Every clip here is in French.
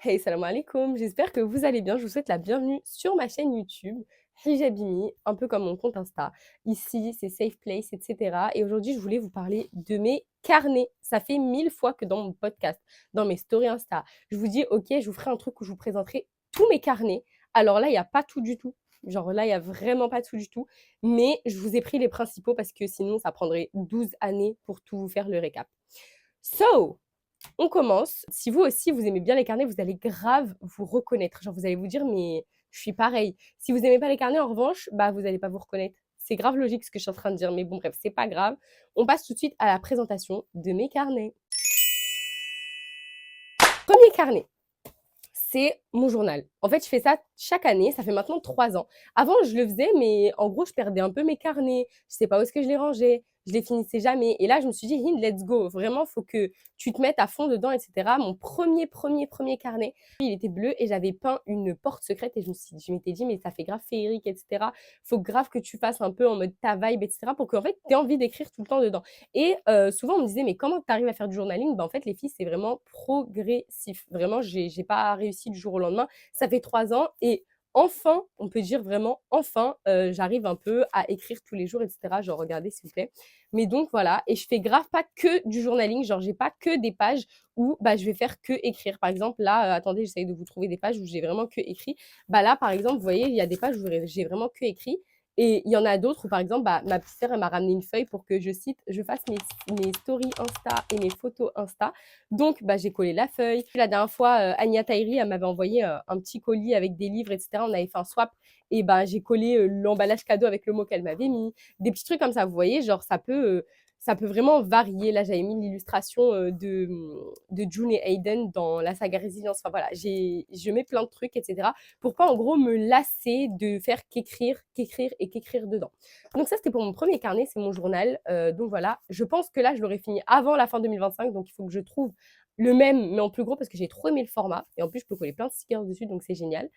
Hey, salam alaikum, j'espère que vous allez bien. Je vous souhaite la bienvenue sur ma chaîne YouTube, Hijabimi, un peu comme mon compte Insta. Ici, c'est Safe Place, etc. Et aujourd'hui, je voulais vous parler de mes carnets. Ça fait 1000 fois que dans mon podcast, dans mes stories Insta, je vous dis, ok, je vous ferai un truc où je vous présenterai tous mes carnets. Alors là, il n'y a pas tout du tout. Genre là, il n'y a vraiment pas tout du tout. Mais je vous ai pris les principaux parce que sinon, ça prendrait 12 années pour tout vous faire le récap. So, on commence. Si vous aussi, vous aimez bien les carnets, vous allez grave vous reconnaître. Genre, vous allez vous dire, mais je suis pareil. Si vous n'aimez pas les carnets, en revanche, bah, vous n'allez pas vous reconnaître. C'est grave logique ce que je suis en train de dire, mais bon, bref, c'est pas grave. On passe tout de suite à la présentation de mes carnets. Premier carnet, c'est mon journal. En fait, je fais ça chaque année, ça fait maintenant 3 ans. Avant, je le faisais, mais en gros, je perdais un peu mes carnets. Je sais pas où est-ce que je les rangeais. Je les finissais jamais. Et là, je me suis dit, Hind, let's go. Vraiment, faut que tu te mettes à fond dedans, etc. Mon premier carnet, il était bleu et j'avais peint une porte secrète et je m'étais dit, mais ça fait grave féerique, etc. Faut grave que tu fasses un peu en mode ta vibe, etc. pour qu'en fait, tu aies envie d'écrire tout le temps dedans. Et souvent, on me disait, mais comment tu arrives à faire du journaling? En fait, les filles, c'est vraiment progressif. Vraiment, j'ai pas réussi du jour au lendemain. Ça fait 3 ans et enfin, on peut dire vraiment enfin, j'arrive un peu à écrire tous les jours, etc. Genre, regardez s'il vous plaît. Mais donc voilà, et je fais grave pas que du journaling, genre j'ai pas que des pages où bah, je vais faire que écrire. Par exemple, là, attendez, j'essaye de vous trouver des pages où j'ai vraiment que écrit. Bah là, par exemple, vous voyez, il y a des pages où j'ai vraiment que écrit. Et il y en a d'autres où, par exemple, bah, ma petite sœur, elle m'a ramené une feuille pour que, je cite, je fasse mes stories Insta et mes photos Insta. Donc, bah, j'ai collé la feuille. La dernière fois, Anya Tahiri, elle m'avait envoyé un petit colis avec des livres, etc. On avait fait un swap. Et bah, j'ai collé l'emballage cadeau avec le mot qu'elle m'avait mis. Des petits trucs comme ça, vous voyez, genre, ça peut vraiment varier. Là, j'avais mis l'illustration de June et Hayden dans la saga Résilience. Enfin voilà, je mets plein de trucs, etc. Pour pas en gros me lasser de faire qu'écrire et qu'écrire dedans. Donc ça, c'était pour mon premier carnet, c'est mon journal. Donc voilà, je pense que là, je l'aurais fini avant la fin 2025. Donc il faut que je trouve le même, mais en plus gros, parce que j'ai trop aimé le format. Et en plus, je peux coller plein de stickers dessus, donc c'est génial.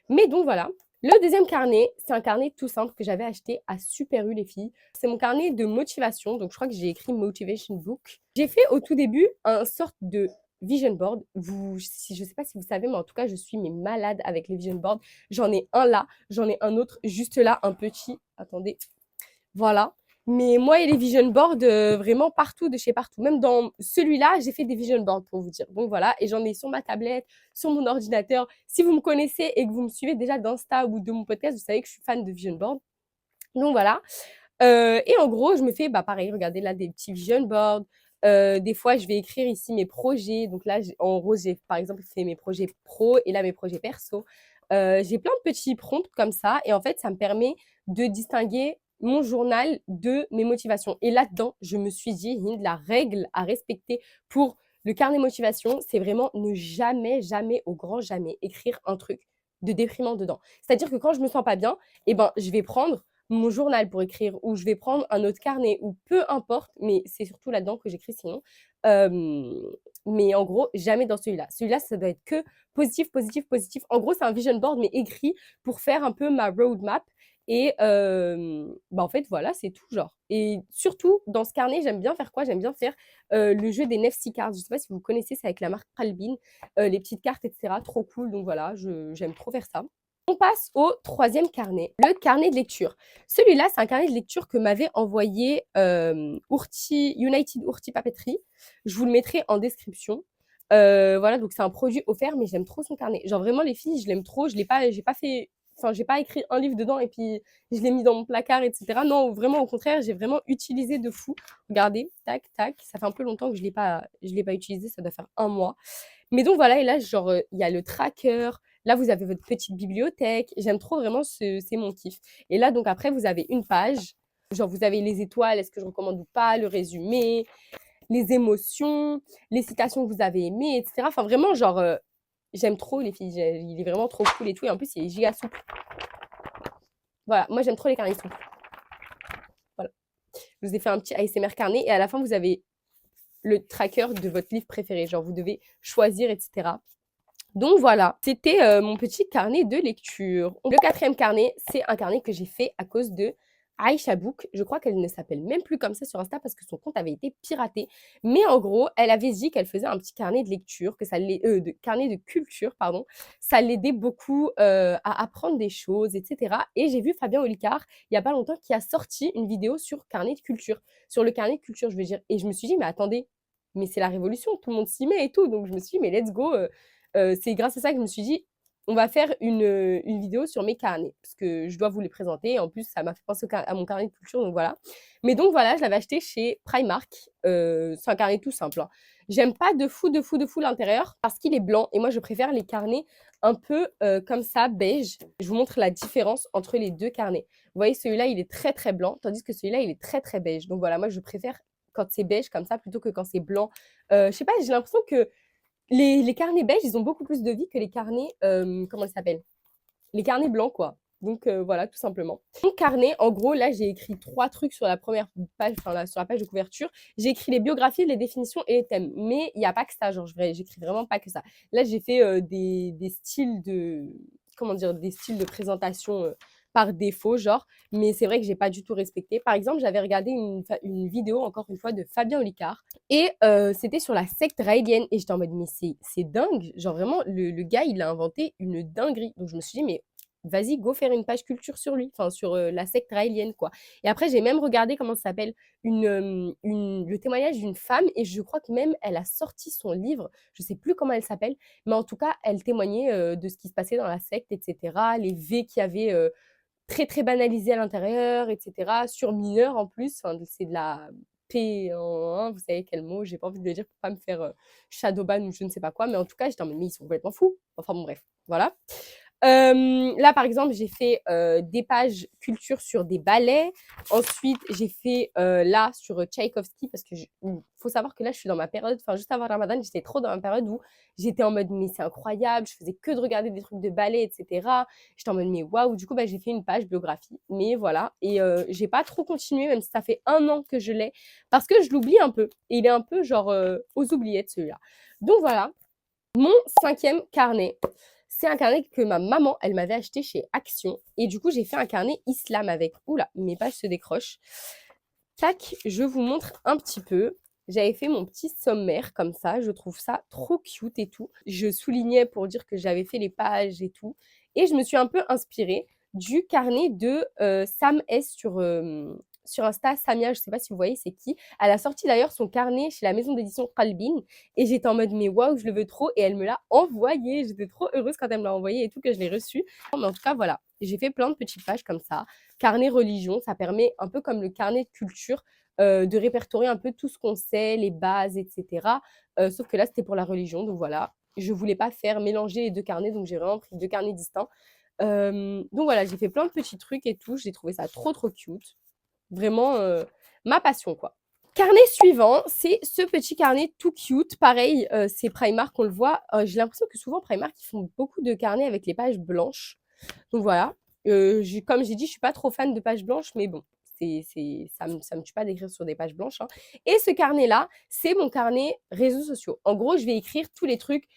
Mais donc voilà. Le deuxième carnet, c'est un carnet tout simple que j'avais acheté à Super U, les filles. C'est mon carnet de motivation, donc je crois que j'ai écrit Motivation Book. J'ai fait au tout début un sorte de vision board. Je ne sais pas si vous savez, mais en tout cas, je suis malade avec les vision boards. J'en ai un là, j'en ai un autre juste là, un petit. Attendez, voilà. Mais moi et les vision boards, vraiment partout, de chez partout. Même dans celui-là, j'ai fait des vision boards pour vous dire. Donc voilà, et j'en ai sur ma tablette, sur mon ordinateur. Si vous me connaissez et que vous me suivez déjà d'Insta ou de mon podcast, vous savez que je suis fan de vision boards. Donc voilà. Et en gros, je me fais, bah pareil, regardez là, des petits vision boards. Des fois, je vais écrire ici mes projets. Donc là, en rose, j'ai par exemple fait mes projets pro et là, mes projets perso. J'ai plein de petits prompts comme ça. Et en fait, ça me permet de distinguer mon journal de mes motivations. Et là-dedans, je me suis dit, Hind, la règle à respecter pour le carnet motivation, c'est vraiment ne jamais, jamais, au grand jamais, écrire un truc de déprimant dedans. C'est-à-dire que quand je me sens pas bien, eh ben, je vais prendre mon journal pour écrire ou je vais prendre un autre carnet ou peu importe, mais c'est surtout là-dedans que j'écris sinon. Mais en gros, jamais dans celui-là. Celui-là, ça doit être que positif, positif, positif. En gros, c'est un vision board, mais écrit pour faire un peu ma roadmap. Et bah en fait, voilà, c'est tout genre. Et surtout, dans ce carnet, j'aime bien faire quoi? J'aime bien faire le jeu des Nefsi cards. Je ne sais pas si vous connaissez, c'est avec la marque Albin. Les petites cartes, etc. Trop cool. Donc voilà, j'aime trop faire ça. On passe au troisième carnet, le carnet de lecture. Celui-là, c'est un carnet de lecture que m'avait envoyé United Urti Papeterie. Je vous le mettrai en description. Voilà, donc c'est un produit offert, mais j'aime trop son carnet. Genre vraiment, les filles, je l'aime trop. Je l'ai pas, j'ai pas fait, enfin, j'ai pas écrit un livre dedans et puis je l'ai mis dans mon placard, etc. Non, vraiment, au contraire, j'ai vraiment utilisé de fou. Regardez, tac, tac. Ça fait un peu longtemps que je l'ai pas utilisé. Ça doit faire un mois. Mais donc voilà, et là, genre, il y a le tracker. Là, vous avez votre petite bibliothèque. J'aime trop vraiment, c'est mon kiff. Et là, donc après, vous avez une page. Genre, vous avez les étoiles, est-ce que je recommande ou pas, le résumé, les émotions, les citations que vous avez aimées, etc. Enfin, vraiment, genre, j'aime trop les filles. Il est vraiment trop cool et tout. Et en plus, il est giga souple. Voilà, moi, j'aime trop les carnets souples. Voilà. Je vous ai fait un petit ASMR carnet. Et à la fin, vous avez le tracker de votre livre préféré. Genre, vous devez choisir, etc. Donc voilà, c'était mon petit carnet de lecture. Le quatrième carnet, c'est un carnet que j'ai fait à cause de Aïcha Book. Je crois qu'elle ne s'appelle même plus comme ça sur Insta parce que son compte avait été piraté. Mais en gros, elle avait dit qu'elle faisait un petit carnet de lecture, que ça de carnet de culture, pardon. Ça l'aidait beaucoup à apprendre des choses, etc. Et j'ai vu Fabien Olicard, il y a pas longtemps, qui a sorti une vidéo sur carnet de culture, sur le carnet de culture, je veux dire. Et je me suis dit, mais attendez, mais c'est la révolution, tout le monde s'y met et tout. Donc je me suis dit, mais let's go. C'est grâce à ça que je me suis dit, on va faire une vidéo sur mes carnets, parce que je dois vous les présenter. En plus, ça m'a fait penser à mon carnet de culture, donc voilà. Mais donc voilà, je l'avais acheté chez Primark. C'est un carnet tout simple, hein. J'aime pas de fou l'intérieur, parce qu'il est blanc, et moi je préfère les carnets un peu comme ça, beige. Je vous montre la différence entre les deux carnets. Vous voyez, celui-là, il est très très blanc, tandis que celui-là, il est très très beige. Donc voilà, moi je préfère quand c'est beige comme ça, plutôt que quand c'est blanc. Je sais pas, j'ai l'impression que les carnets beiges, ils ont beaucoup plus de vie que les carnets, comment ils s'appellent? Les carnets blancs, quoi. Donc voilà, tout simplement. Mon carnet, en gros, là, j'ai écrit 3 trucs sur la première page, enfin là, sur la page de couverture. J'ai écrit les biographies, les définitions et les thèmes. Mais il n'y a pas que ça, genre, j'écris vraiment pas que ça. Là, j'ai fait des styles de, comment dire, des styles de présentation par défaut, genre. Mais c'est vrai que j'ai pas du tout respecté. Par exemple, j'avais regardé une vidéo, encore une fois, de Fabien Olicard. Et c'était sur la secte raélienne. Et j'étais en mode, mais c'est dingue. Genre, vraiment, le gars, il a inventé une dinguerie. Donc, je me suis dit, mais vas-y, go faire une page culture sur lui, enfin sur la secte raélienne, quoi. Et après, j'ai même regardé comment ça s'appelle, le témoignage d'une femme, et je crois que même elle a sorti son livre, je sais plus comment elle s'appelle, mais en tout cas, elle témoignait de ce qui se passait dans la secte, etc., les V qu'il y avait très très banalisés à l'intérieur, etc., sur mineurs en plus, enfin, c'est de la P en un, vous savez quel mot, j'ai pas envie de le dire pour pas me faire shadowban ou je ne sais pas quoi, mais en tout cas, j'étais en mode, mais ils sont complètement fous. Enfin bon, bref, voilà. Là, par exemple, j'ai fait des pages culture sur des ballets. Ensuite, j'ai fait là sur Tchaïkovski parce que faut savoir que là, je suis dans ma période, enfin, juste avant Ramadan, j'étais trop dans ma période où j'étais en mode, mais c'est incroyable, je faisais que de regarder des trucs de ballet, etc. J'étais en mode, mais waouh, du coup, bah, j'ai fait une page biographie. Mais voilà, et j'ai pas trop continué, même si ça fait 1 an que je l'ai, parce que je l'oublie un peu. Et il est un peu genre aux oubliettes celui-là. Donc voilà, mon 5e carnet. C'est un carnet que ma maman, elle m'avait acheté chez Action. Et du coup, j'ai fait un carnet islam avec. Oula, mes pages se décrochent. Tac, je vous montre un petit peu. J'avais fait mon petit sommaire comme ça. Je trouve ça trop cute et tout. Je soulignais pour dire que j'avais fait les pages et tout. Et je me suis un peu inspirée du carnet de Sam S sur Insta. Samia, je sais pas si vous voyez, c'est qui. Elle a sorti d'ailleurs son carnet chez la maison d'édition Qalbin. Et j'étais en mode, mais waouh, je le veux trop. Et elle me l'a envoyé. J'étais trop heureuse quand elle me l'a envoyé et tout, que je l'ai reçu. Mais en tout cas, voilà. J'ai fait plein de petites pages comme ça. Carnet religion, ça permet un peu comme le carnet de culture de répertorier un peu tout ce qu'on sait, les bases, etc. Sauf que là, c'était pour la religion. Donc voilà, je voulais pas faire mélanger les deux carnets. Donc j'ai vraiment pris 2 carnets distincts. Donc voilà, j'ai fait plein de petits trucs et tout. J'ai trouvé ça trop, trop cute. Vraiment ma passion, quoi. Carnet suivant, c'est ce petit carnet tout cute. Pareil, c'est Primark, on le voit. J'ai l'impression que souvent, Primark, ils font beaucoup de carnets avec les pages blanches. Donc voilà. Comme j'ai dit, je suis pas trop fan de pages blanches, mais bon, ça me tue pas d'écrire sur des pages blanches, hein. Et ce carnet-là, c'est mon carnet réseaux sociaux. En gros, je vais écrire tous les trucs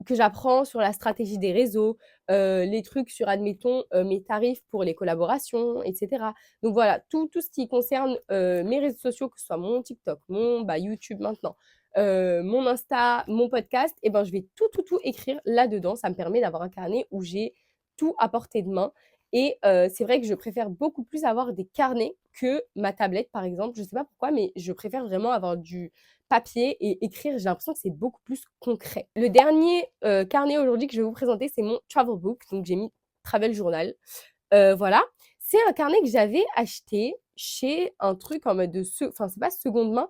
que j'apprends sur la stratégie des réseaux, les trucs sur, admettons, mes tarifs pour les collaborations, etc. Donc voilà, tout ce qui concerne mes réseaux sociaux, que ce soit mon TikTok, mon YouTube maintenant, mon Insta, mon podcast, et ben je vais tout écrire là-dedans. Ça me permet d'avoir un carnet où j'ai tout à portée de main. Et c'est vrai que je préfère beaucoup plus avoir des carnets que ma tablette, par exemple. Je ne sais pas pourquoi, mais je préfère vraiment avoir du papier et écrire. J'ai l'impression que c'est beaucoup plus concret. Le dernier carnet aujourd'hui que je vais vous présenter, c'est mon travel book. Donc j'ai mis travel journal. Voilà. C'est un carnet que j'avais acheté chez un truc en mode de... Enfin, c'est pas seconde main.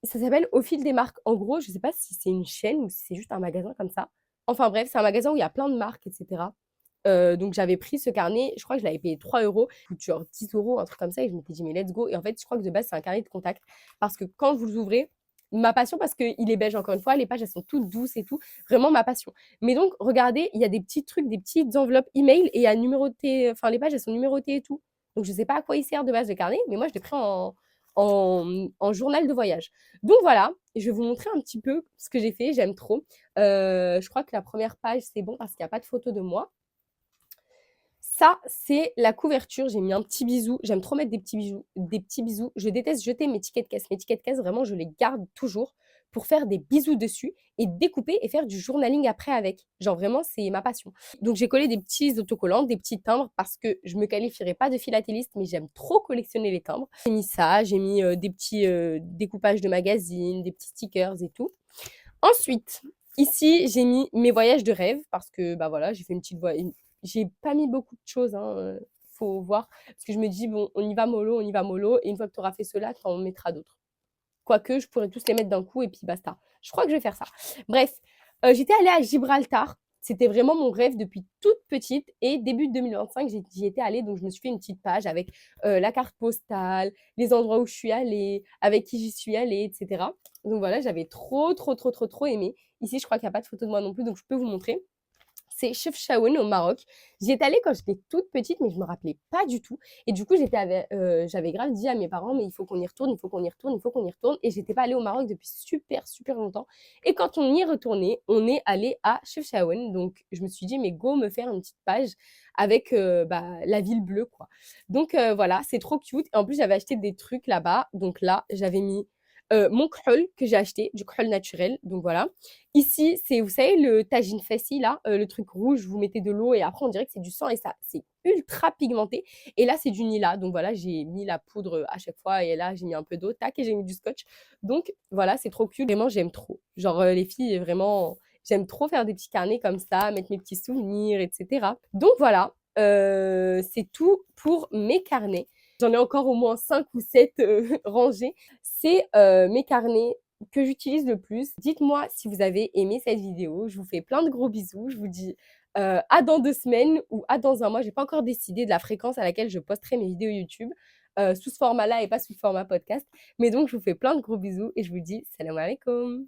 Ça s'appelle Au fil des marques. En gros, je sais pas si c'est une chaîne ou si c'est juste un magasin comme ça. Enfin bref, c'est un magasin où il y a plein de marques, etc. Donc j'avais pris ce carnet, je crois que je l'avais payé 3 euros, coûte genre 10 euros, un truc comme ça, et je m'étais dit, mais let's go. Et en fait, je crois que de base, c'est un carnet de contact, parce que quand vous l'ouvrez, ma passion, parce qu'il est beige encore une fois, les pages, elles sont toutes douces et tout, vraiment ma passion. Mais donc, regardez, il y a des petits trucs, des petites enveloppes email, et il y a numéroté, enfin, les pages, elles sont numérotées et tout. Donc, je sais pas à quoi il sert de base le carnet, mais moi, je l'ai pris en journal de voyage. Donc voilà, je vais vous montrer un petit peu ce que j'ai fait, j'aime trop. Je crois que la première page, c'est bon parce qu'il n'y a pas de photo de moi. Ça, c'est la couverture. J'ai mis un petit bisou. J'aime trop mettre des petits bijoux, des petits bisous. Je déteste jeter mes tickets de caisse. Mes tickets de caisse, vraiment, je les garde toujours pour faire des bisous dessus et découper et faire du journaling après avec. Genre vraiment, c'est ma passion. Donc j'ai collé des petits autocollants, des petits timbres parce que je me qualifierais pas de philatéliste, mais j'aime trop collectionner les timbres. J'ai mis ça, j'ai mis des petits découpages de magazines, des petits stickers et tout. Ensuite, ici, j'ai mis mes voyages de rêve parce que, bah voilà, j'ai fait une petite voyage. J'ai pas mis beaucoup de choses, hein, faut voir. Parce que je me dis, bon, on y va mollo, on y va mollo. Et une fois que tu auras fait cela, tu en mettras d'autres. Quoique, je pourrais tous les mettre d'un coup et puis basta. Je crois que je vais faire ça. Bref, j'étais allée à Gibraltar. C'était vraiment mon rêve depuis toute petite. Et début 2025, j'y étais allée. Donc, je me suis fait une petite page avec la carte postale, les endroits où je suis allée, avec qui j'y suis allée, etc. Donc voilà, j'avais trop, trop, trop, trop, trop aimé. Ici, je crois qu'il n'y a pas de photo de moi non plus, donc je peux vous montrer. C'est Chefchaouen au Maroc. J'y étais allée quand j'étais toute petite, mais je me rappelais pas du tout. Et du coup, j'avais grave dit à mes parents, mais il faut qu'on y retourne, il faut qu'on y retourne, il faut qu'on y retourne. Et j'étais pas allée au Maroc depuis super, super longtemps. Et quand on y est retourné, on est allé à Chefchaouen. Donc, je me suis dit, mais go me faire une petite page avec la ville bleue, quoi. Donc, voilà, c'est trop cute. Et en plus, j'avais acheté des trucs là-bas. Donc là, j'avais mis mon krol que j'ai acheté, du krol naturel. Donc voilà. Ici, c'est, vous savez, le tagine fassi, là, le truc rouge, vous mettez de l'eau et après, on dirait que c'est du sang et ça, c'est ultra pigmenté. Et là, c'est du Nila. Donc voilà, j'ai mis la poudre à chaque fois et là, j'ai mis un peu d'eau, tac, et j'ai mis du scotch. Donc voilà, c'est trop cute. Vraiment, j'aime trop. Genre, les filles, vraiment, j'aime trop faire des petits carnets comme ça, mettre mes petits souvenirs, etc. Donc voilà, c'est tout pour mes carnets. J'en ai encore au moins 5 ou 7 rangés. C'est mes carnets que j'utilise le plus. Dites-moi si vous avez aimé cette vidéo. Je vous fais plein de gros bisous. Je vous dis à dans 2 semaines ou à dans un mois. J'ai pas encore décidé de la fréquence à laquelle je posterai mes vidéos YouTube sous ce format-là et pas sous le format podcast. Mais donc, je vous fais plein de gros bisous et je vous dis salam alaikum.